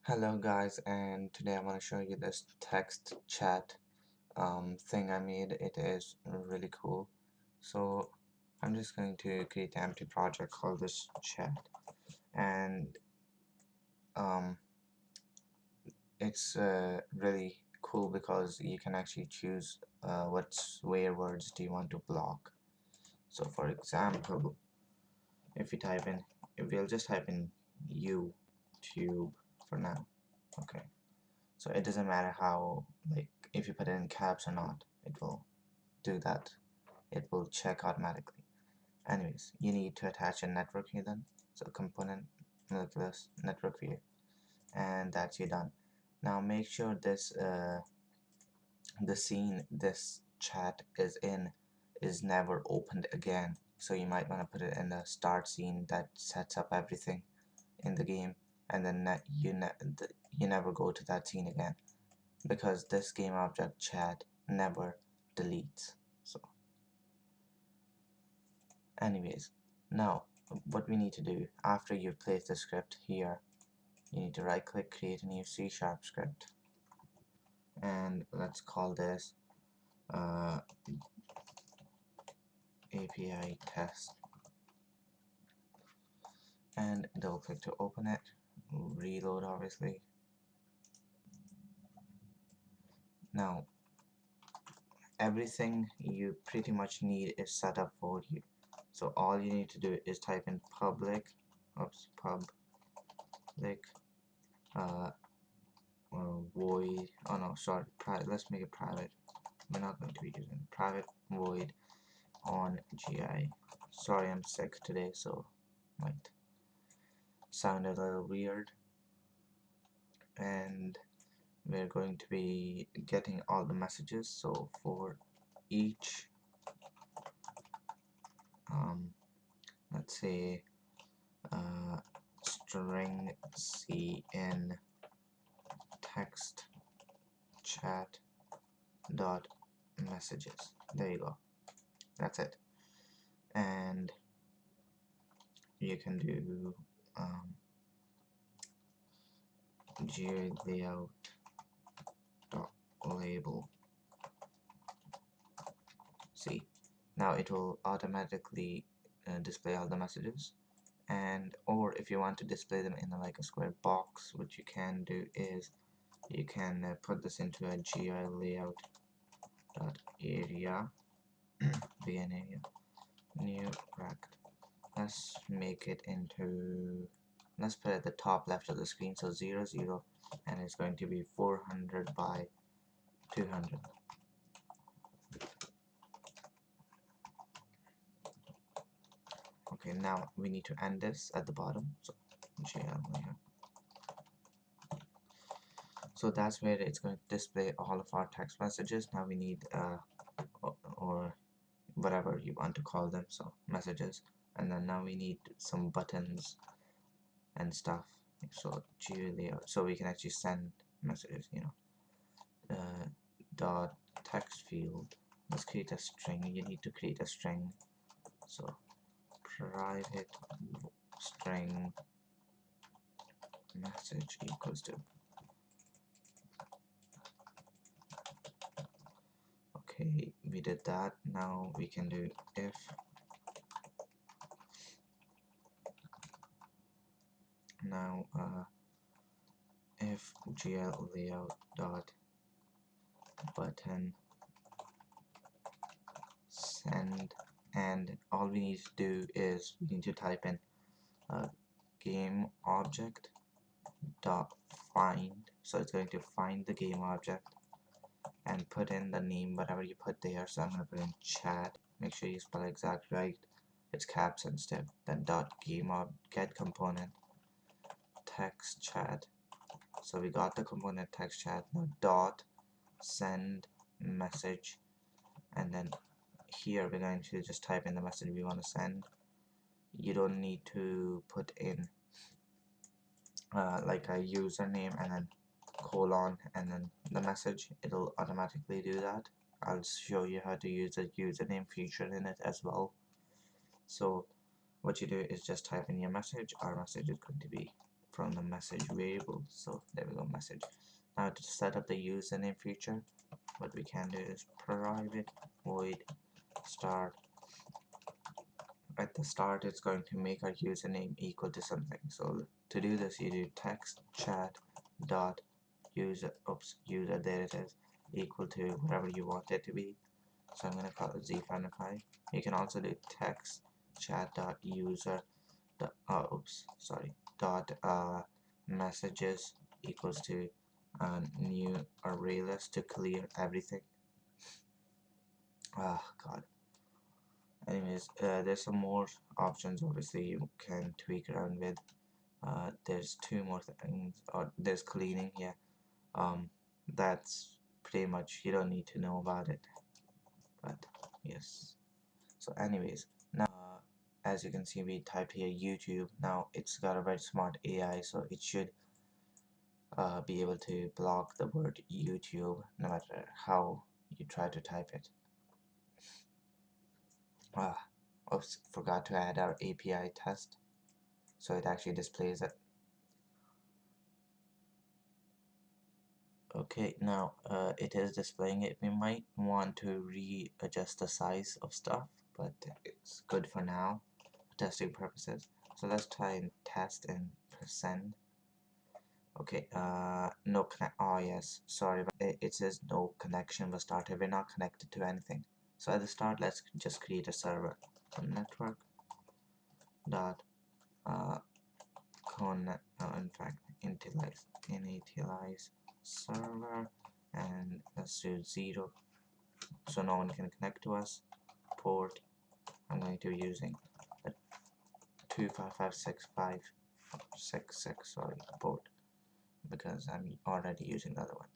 Hello guys, and today I want to show you this text chat thing I made. It is really cool. So I'm just going to create an empty project called this chat, and um, it's really cool because you can actually choose where words do you want to block. So for example, if we type in, if we'll just type in YouTube for now. Okay. So it doesn't matter how, like, if you put it in caps or not, it will do that. It will check automatically. Anyways, you need to attach a network here then. So component, look at this, network view. And that's you done. Now make sure the scene this chat is in is never opened again. So you might want to put it in the start scene that sets up everything in the game, and then you never go to that scene again, because this game object chat never deletes. So anyways, now what we need to do after you've placed the script here, you need to right click, create a new C# script, and let's call this API test, and double click to open it, reload obviously. Now everything you pretty much need is set up for you. So all you need to do is type in public uh, void, oh no, sorry, private, let's make it private. We're not going to be using private void on GI. Sorry, I'm sick today, so might sound a little weird. And we're going to be getting all the messages. So for each let's say string cn text chat dot messages, there you go, that's it. And you can do GUI layout dot label. See, now it will automatically display all the messages. And or if you want to display them in like a square box, what you can do is you can put this into a GUI layout dot area begin area new rect. Let's make it into, let's put it at the top left of the screen, so 0 0, and it's going to be 400 by 200. Okay, now we need to end this at the bottom, so GL layout. So that's where it's going to display all of our text messages. Now we need or whatever you want to call them, so messages, and then now we need some buttons and stuff. So GUI layout, so we can actually send messages, you know. Dot text field, let's create a string. You need to create a string, so private string message equals to, okay, we did that. Now we can do if now if GL layout dot button send, and all we need to do is we need to type in game object dot find, so it's going to find the game object and put in the name whatever you put there. So I'm going to put in chat, make sure you spell exact right, it's caps sensitive, then dot game get component text chat. So we got the component text chat. Now dot send message, and then here we're going to just type in the message we want to send. You don't need to put in like a username and then colon and then the message. It'll automatically do that. I'll show you how to use the username feature in it as well. So what you do is just type in your message. Our message is going to be from the message variable. So there we go, message. Now to set up the username feature, what we can do is private void start. At the start, it's going to make our username equal to something. So to do this, you do text chat dot user, there it is, equal to whatever you want it to be. So I'm going to call it z505. You can also do text chat dot user dot messages equals to new array list to clear everything. God. Anyways, there's some more options obviously you can tweak around with. There's two more things, or there's cleaning, yeah. That's pretty much, you don't need to know about it, but yes. So anyways, now as you can see, we typed here YouTube. Now it's got a very smart AI, so it should be able to block the word YouTube no matter how you try to type it. Oops, forgot to add our API test, so it actually displays it. Okay, now it is displaying it. We might want to readjust the size of stuff, but it's good for now for testing purposes. So let's try and test and press send. Okay, no connect. Oh yes, sorry, but it says no connection was started. We're not connected to anything. So at the start, let's just create a server. So network dot in fact initialize server, and let's do 0 so no one can connect to us. Port, I'm going to be using the 2556566, sorry, port, because I'm already using the other one.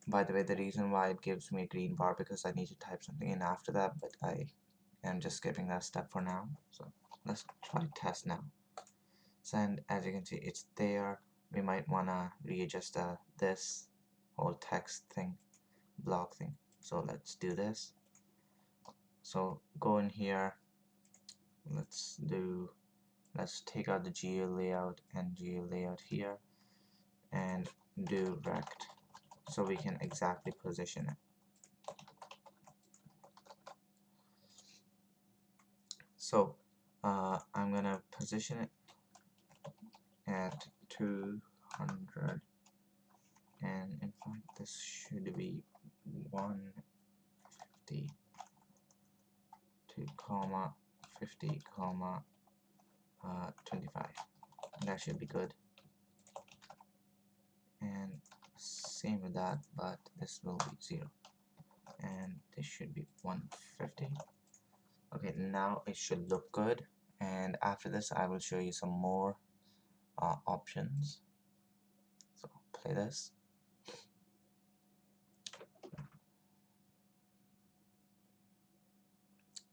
By the way, the reason why it gives me a green bar because I need to type something in after that, but I am just skipping that step for now. So let's try test now. Send, as you can see, it's there. We might wanna readjust this whole text thing, block thing. So let's do this. So go in here, let's take out the geo layout and geo layout here, and do rect so we can exactly position it. So I'm gonna position it at 200, and in fact this should be 150 comma 50 comma 25. That should be good, and same with that, but this will be 0, and this should be 150. Okay, now it should look good, and after this I will show you some more options. So play this.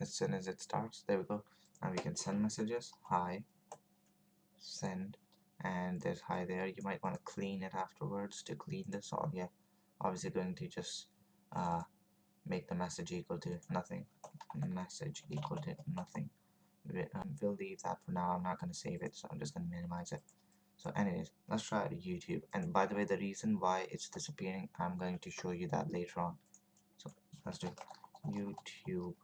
As soon as it starts, there we go. Now we can send messages, hi, send, and there's hi there. You might want to clean it afterwards to clean this, or yeah, obviously going to just make the message equal to nothing. Message equal to nothing. We'll leave that for now. I'm not going to save it, so I'm just going to minimize it. So anyways, let's try YouTube. And by the way, the reason why it's disappearing, I'm going to show you that later on. So let's do YouTube.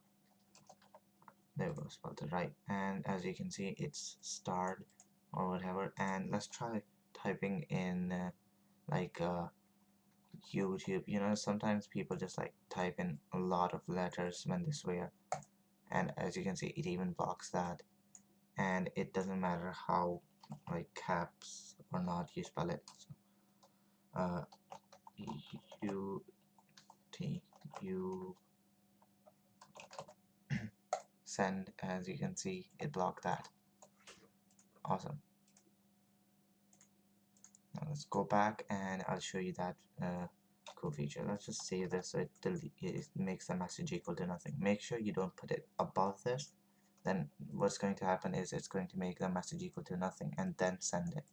There we go, spelled it right. And as you can see, it's starred or whatever. And let's try typing in YouTube. You know, sometimes people just like type in a lot of letters when they swear. And as you can see, it even blocks that. And it doesn't matter how like caps or not you spell it. So, U T U send, as you can see, it blocked that. Awesome. Now let's go back and I'll show you that cool feature. Let's just save this so it makes the message equal to nothing. Make sure you don't put it above this. Then what's going to happen is it's going to make the message equal to nothing and then send it.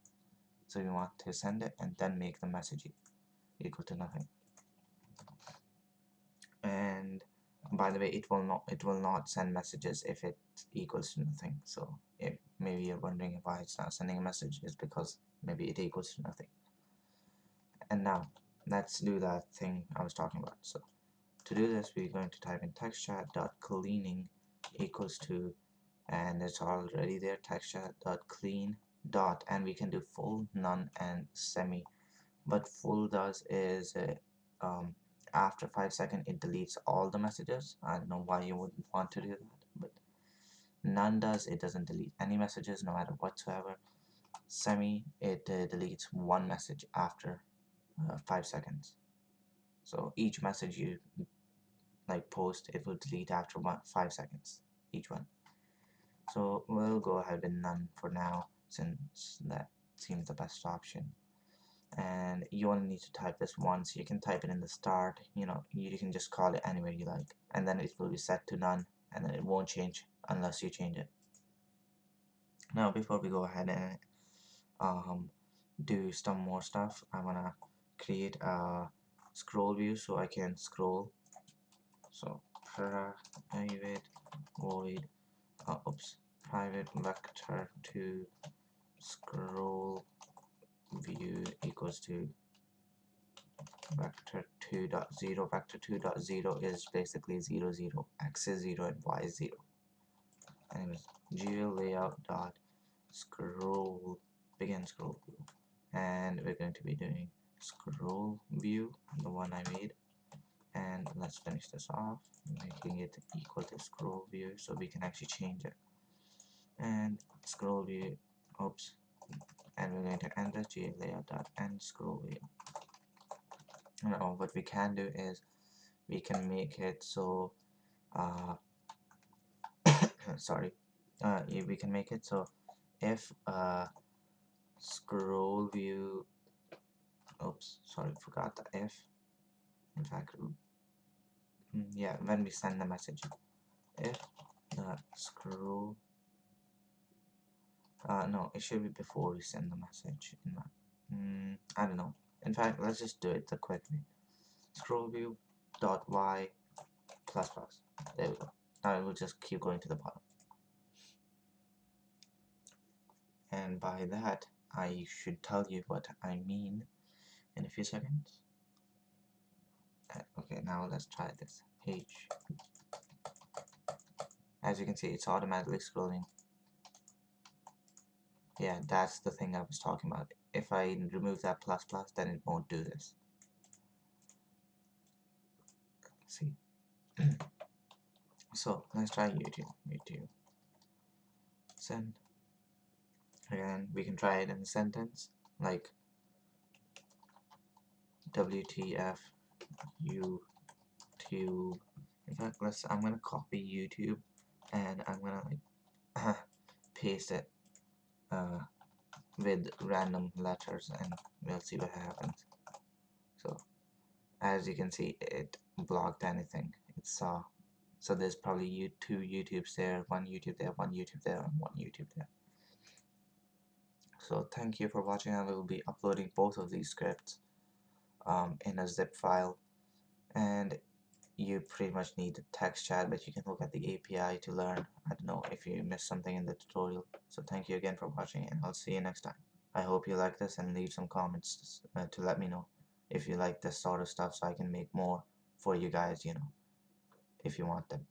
So you want to send it and then make the message equal to nothing. And by the way, it will not send messages if it equals to nothing. So maybe you're wondering why it's not sending a message. It's because maybe it equals to nothing. And now let's do that thing I was talking about. So to do this, we're going to type in textchat.cleaning equals to, and it's already there, textchat.clean dot, and we can do full, none, and semi. But full does is after 5 seconds it deletes all the messages. I don't know why you wouldn't want to do that, but none does, it doesn't delete any messages no matter whatsoever. Semi, it deletes one message after 5 seconds. So each message you like post, it will delete after 5 seconds, each one. So we'll go ahead with none for now, since that seems the best option. And you only need to type this once. You can type it in the start, you can just call it anywhere you like, and then it will be set to none, and then it won't change unless you change it. Now before we go ahead and do some more stuff, I want to create a scroll view so I can scroll. So private void private vector to scroll view equals to vector2.0. Vector2.0 is basically 0 0, x is 0 and y is 0. Anyways, geolayout dot scroll begin scroll view, and we're going to be doing scroll view, the one I made. And let's finish this off, making it equal to scroll view so we can actually change it. And scroll view, and we're going to end this geolayout.end scroll view. Now what we can do is we can make it so sorry, we can make it so if scroll view, sorry, forgot the if. In fact, yeah, when we send the message, if the scroll, no, it should be before we send the message. I don't know. In fact, let's just do it the quick way. Scroll view dot y plus plus. There we go. Now it will just keep going to the bottom. And by that, I should tell you what I mean in a few seconds. Okay, now let's try this. H. As you can see, it's automatically scrolling. Yeah, that's the thing I was talking about. If I remove that plus plus, then it won't do this. See? So let's try YouTube. YouTube. Send. Again, we can try it in a sentence, like WTF YouTube. In fact, I'm gonna copy YouTube and I'm gonna like paste it with random letters, and we'll see what happens. So as you can see, it blocked anything it saw. So there's probably two YouTubes there, one YouTube there, one YouTube there, and one YouTube there. So thank you for watching. I will be uploading both of these scripts in a zip file, and you pretty much need a text chat, but you can look at the API to learn. I don't know if you missed something in the tutorial. So thank you again for watching, and I'll see you next time. I hope you like this, and leave some comments to let me know if you like this sort of stuff so I can make more for you guys, if you want them.